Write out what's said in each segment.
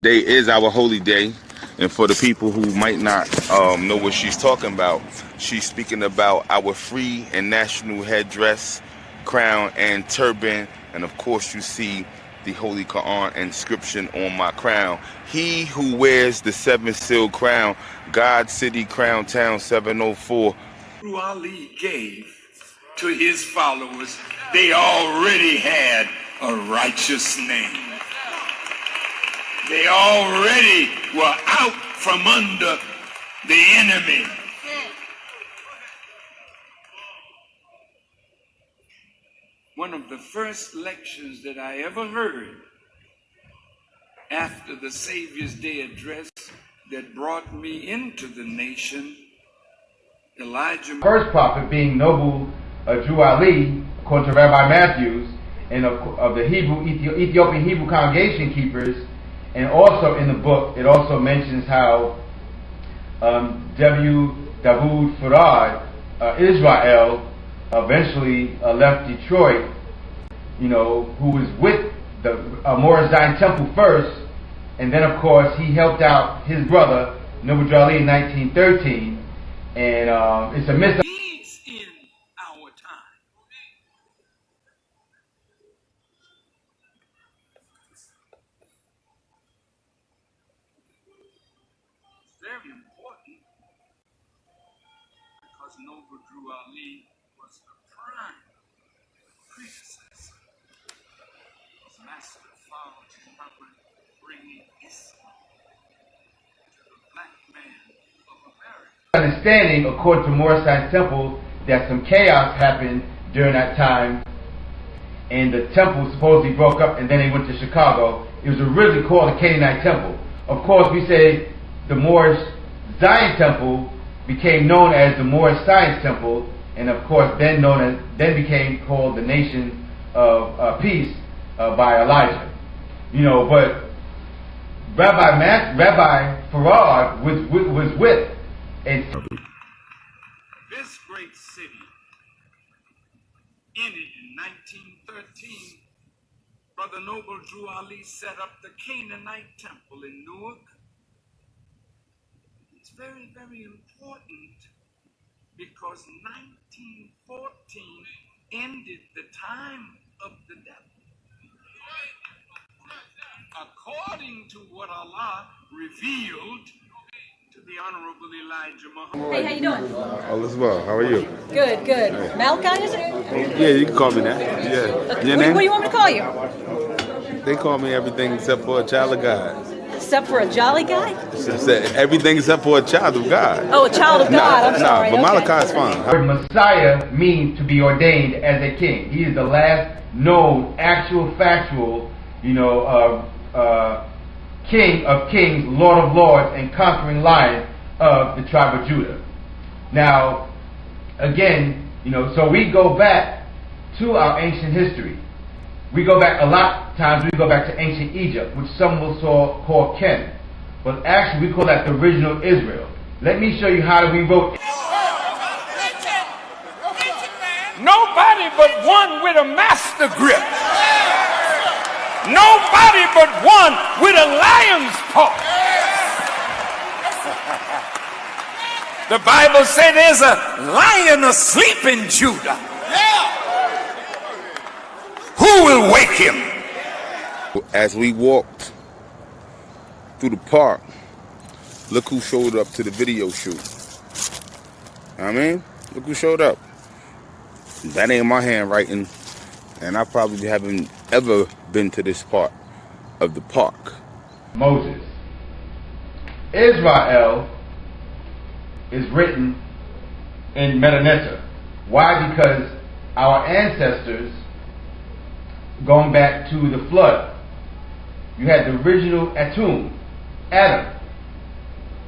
Day is our holy day, and for the people who might not know what she's talking about, she's speaking about our free and national headdress, crown, and turban, and of course you see the Holy Quran inscription on my crown. He who wears the 7-seal crown, God City Crown Town 704. Ali gave to his followers, they already had a righteous name. They already were out from under the enemy. One of the first lectures that I ever heard after the Savior's Day address that brought me into the nation, Elijah. First prophet being Noble Drew Ali, according to Rabbi Matthews, and of the Ethiopian Hebrew congregation keepers. And also in the book, it also mentions how W. Dawood Farrad, Israel, eventually left Detroit, who was with the Morris Zion Temple first, and then of course he helped out his brother, Noble Drew Ali, in 1913, and it's a myth. Needs in our time. Very important because Noble Drew Ali was the prime predecessor of Master Farrakhan, bringing Islam to the black man of America. Understanding, according to Morris Zion Temple, that some chaos happened during that time, and the temple supposedly broke up, and then they went to Chicago. It was originally called the Canaanite Temple. Of course, we say the Morris Zion Temple became known as the Morris Science Temple, and of course then became called the Nation of Peace by Elijah. But Rabbi Farrad was with this great city ended in 1913. Brother Noble Drew Ali set up the Canaanite Temple in Newark. It's very, very important because 1914 ended the time of the devil. According to what Allah revealed to the Honorable Elijah Muhammad. Hey, how you doing? All is well. How are you? Good, good. Hey. Malachi, is it? Yeah, you can call me that. Yeah. Your name? What do you want me to call you? They call me everything except for a child of God. Except for a jolly guy? Everything except for a child of God. Oh, a child of God. I'm sorry. But okay. Malachi is fine. The word Messiah means to be ordained as a king. He is the last known, actual, factual, King of kings, Lord of lords, and conquering lion of the tribe of Judah. Now, again, so we go back to our ancient history. We go back a lot of times. We go back to ancient Egypt, which some will call Ken, but actually we call that the original Israel. Let me show you how we wrote. Nobody but one with a master grip. Nobody but one with a lion's paw. The Bible says there's a lion asleep in Judah. Who will wake him? As we walked through the park, look who showed up to the video shoot. Look who showed up. That ain't my handwriting, and I probably haven't ever been to this part of the park. Moses. Israel is written in Meta. Why? Because our ancestors, going back to the flood, you had the original Adam,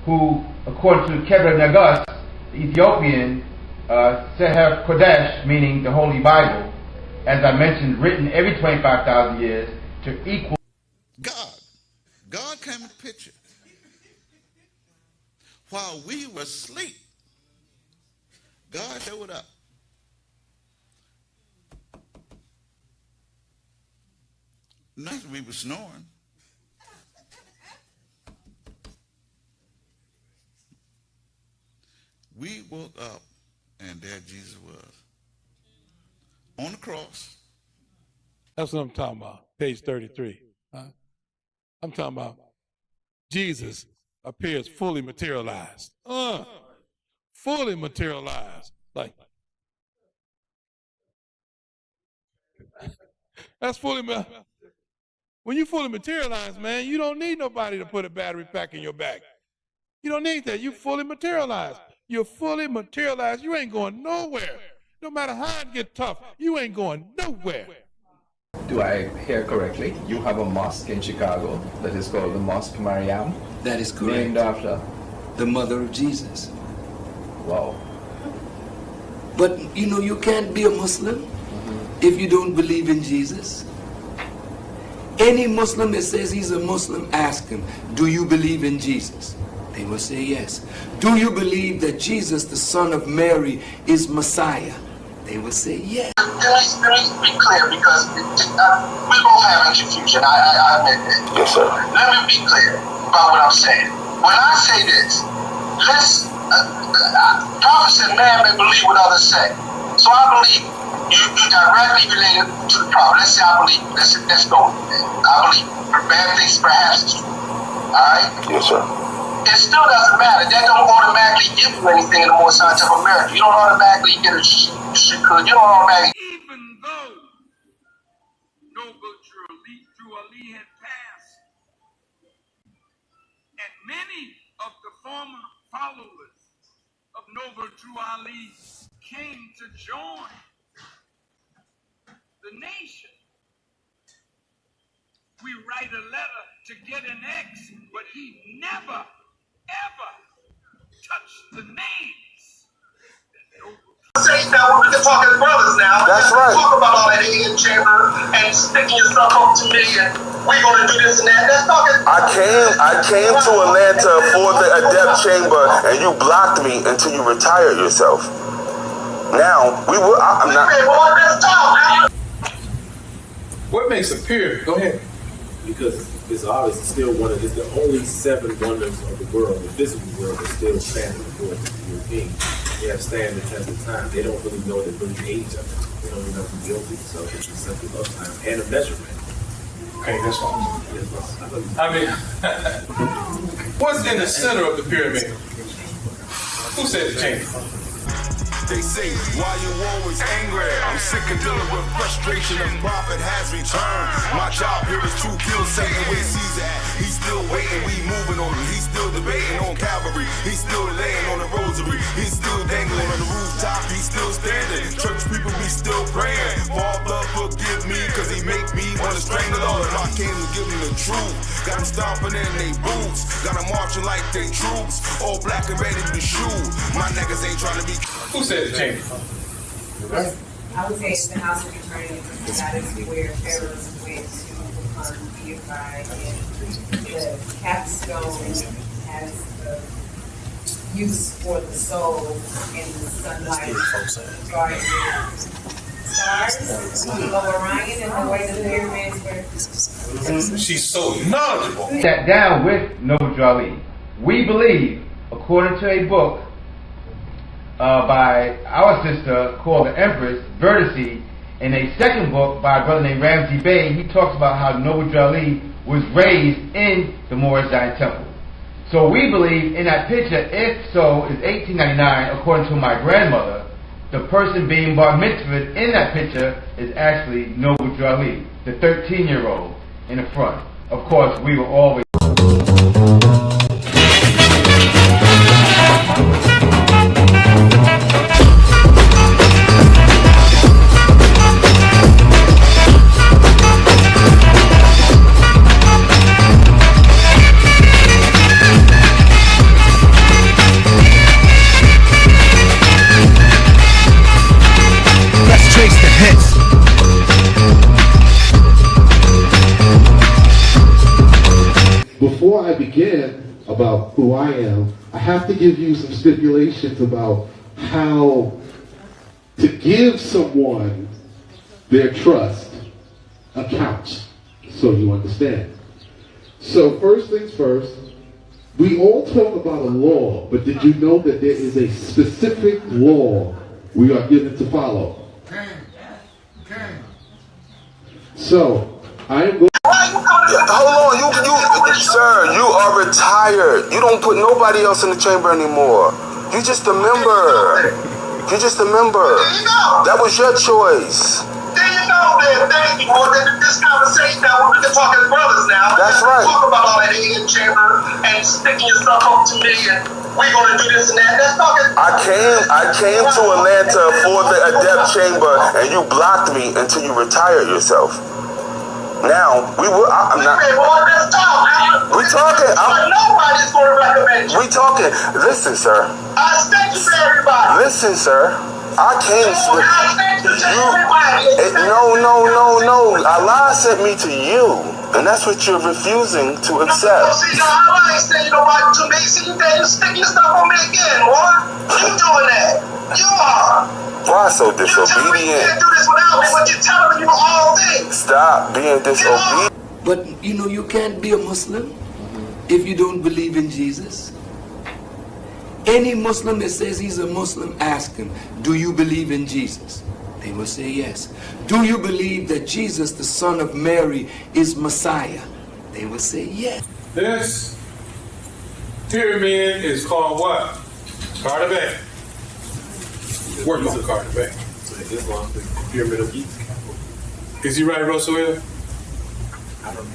who, according to Kebra Nagus, the Ethiopian Seher Kodesh, meaning the Holy Bible, as I mentioned, written every 25,000 years to equal God came in the picture. While we were asleep, God showed up. Not that we were snoring. We woke up and there Jesus was on the cross. That's what I'm talking about, page 33. I'm talking about Jesus appears fully materialized. Fully materialized. Like, that's fully, when you fully materialized, man, you don't need nobody to put a battery pack in your back. You don't need that. You fully materialized. You're fully materialized. You ain't going nowhere. No matter how it gets tough, you ain't going nowhere. Do I hear correctly? You have a mosque in Chicago that is called the Mosque Mariam? That is correct. Named after? The mother of Jesus. Wow. But you know, you can't be a Muslim if you don't believe in Jesus. Any Muslim that says he's a Muslim, ask him, do you believe in Jesus? They will say yes. Do you believe that Jesus, the son of Mary, is Messiah? They will say yes. Let me be clear, because we both having confusion. I admit that. Yes, sir. Let me be clear about what I'm saying. When I say this, prophet said man may believe what others say. So I believe you directly related to the prophet. Let's say I believe. Let's go. I believe bad things perhaps is true. Alright? Yes, sir. It still doesn't matter. That don't automatically give you anything in the more science of America. You don't automatically get a shikud. You don't automatically. Even though Noble Drew Ali had passed, and many of the former followers of Noble Drew Ali came to join the nation. We write a letter to get an X, but he never, ever touched the names. Say now, we can talk as brothers now. That's right. Talk about all that in chamber and sticking your stuff up to me, and we're gonna do this and that. Let's talk as I came to Atlanta for the Adept Chamber, and you blocked me until you retired yourself. Now I'm not. Let's talk. What makes a pyramid? Go ahead. Because it's obvious it's still it's the only 7 wonders of the world, the physical world, that still standing before the Europeans. They have stand the test of time. They don't really know the age of it. They don't even know who's guilty. So it's a simple of time and a measurement. Okay, that's all. I mean, what's in the center of the pyramid? Who said the chamber? They say, why you always angry? I'm sick of dealing with frustration. The prophet has returned. My job here is to kill Satan. Where Caesar at? He's still waiting. We moving on him. He's still debating on Calvary. He's still laying on the rosary. He's still dangling on the rooftop. He's still standing. Church people, we still praying. Father, forgive me, cause he make me want to strangle all of my kingdom. Give them the truth. Got them stomping in they boots. Got them marching like they troops. All black and ready to shoot. My niggas ain't trying to be. Who said the chamber? Right. I would say it's the house of eternity. That is where Pharaoh's went to become deified. And the capstone has the use for the soul and the sunlight. Guarding stars of Orion and the way the pyramids were. She's so knowledgeable. Sat down with Noble Drew Ali. We believe, according to a book by our sister called The Empress, Vertice, in a second book by a brother named Ramsey Bey, he talks about how Noble Drew Ali was raised in the Moorish Zion Temple. So we believe in that picture, if so, is 1899, according to my grandmother, the person being bar mitzvahed in that picture is actually Noble Drew Ali, the 13-year-old in the front. Of course, we were always Before I begin about who I am, I have to give you some stipulations about how to give someone their trust accounts, so you understand. So first things first, We all talk about a law, but did you know that there is a specific law we are given to follow? So, I am going. Hold on, sir, you are retired. You don't put nobody else in the chamber anymore. You just a member. You just a member. That was your choice. There you go, man. Thank you. Well, this conversation now, we can talk as brothers now. That's right. Talk about all that in chamber and sticking your stuff up to me and we're going to do this and that. Let's talk as I came to Atlanta for the Adept Chamber and you blocked me until you retired yourself. Now, I'm not. Okay, well, let's talk. We talking. Nobody's going to recommend you. We talking. Listen, sir. I thank you for everybody. Listen, sir. I came to No. Allah sent me to you, and that's what you're refusing to accept. See, Allah ain't saying nobody to me. See, you sticking your stuff on me again, boy. You doing that. You are. Why so You tell me you can't disobedient? do this without me, but you're telling me all things. Stop being disobedient. But you can't be a Muslim if you don't believe in Jesus. Any Muslim that says he's a Muslim, ask him, do you believe in Jesus? They will say yes. Do you believe that Jesus, the son of Mary, is Messiah? They will say yes. This pyramid is called what? Carter Bay. Work on Carter Bay. Islam, the pyramid of Giza. Is he right, Rosalia? I don't know.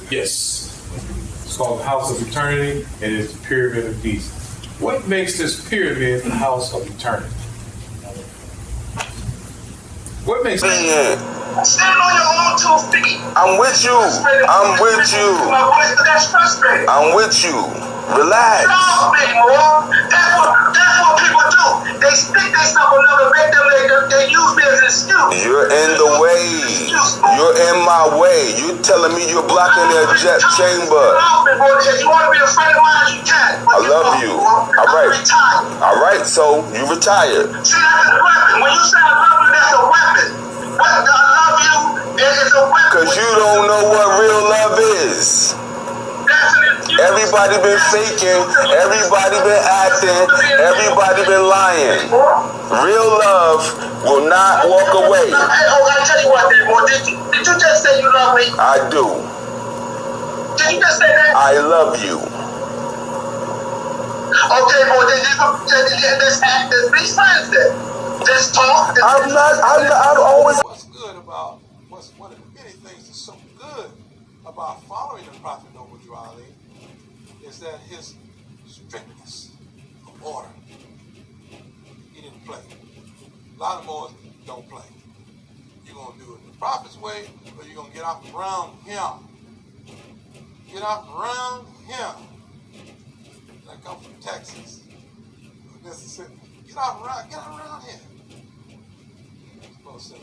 Yes. It's called the House of Eternity, and it's the Pyramid of Giza. What makes this pyramid the House of Eternity? What makes it? Stand on your own 2 feet. I'm with you. I'm with you. That's frustrating. I'm with you. Relax. That's what people do. They stick their stuff on them and make them, they use me as an excuse. You're in the way. You're in my way. You're telling me you're blocking the jet chamber. If you want to be a friend of mine, you can. I love you. All right. All right, so you retired. See, that's a weapon. When you say I love you, that's a weapon. I love you is a weapon. Because you don't know what real love is. Everybody been faking, everybody been acting, everybody been lying. Real love will not walk away. I'll tell you what, boy. Did you just say you love me? I do. Did you just say that? I love you. Okay, boy, then you can just act as be friends then. Just talk. I've always. What's good about, one of the many things that's so good about following the Prophet Noble Ali is that his strictness of order. He didn't play. A lot of boys don't play. You're going to do it the Prophet's way, or you're going to get out around him. Get out around him. I come from Texas, Mississippi. Get out around him. You're supposed to say,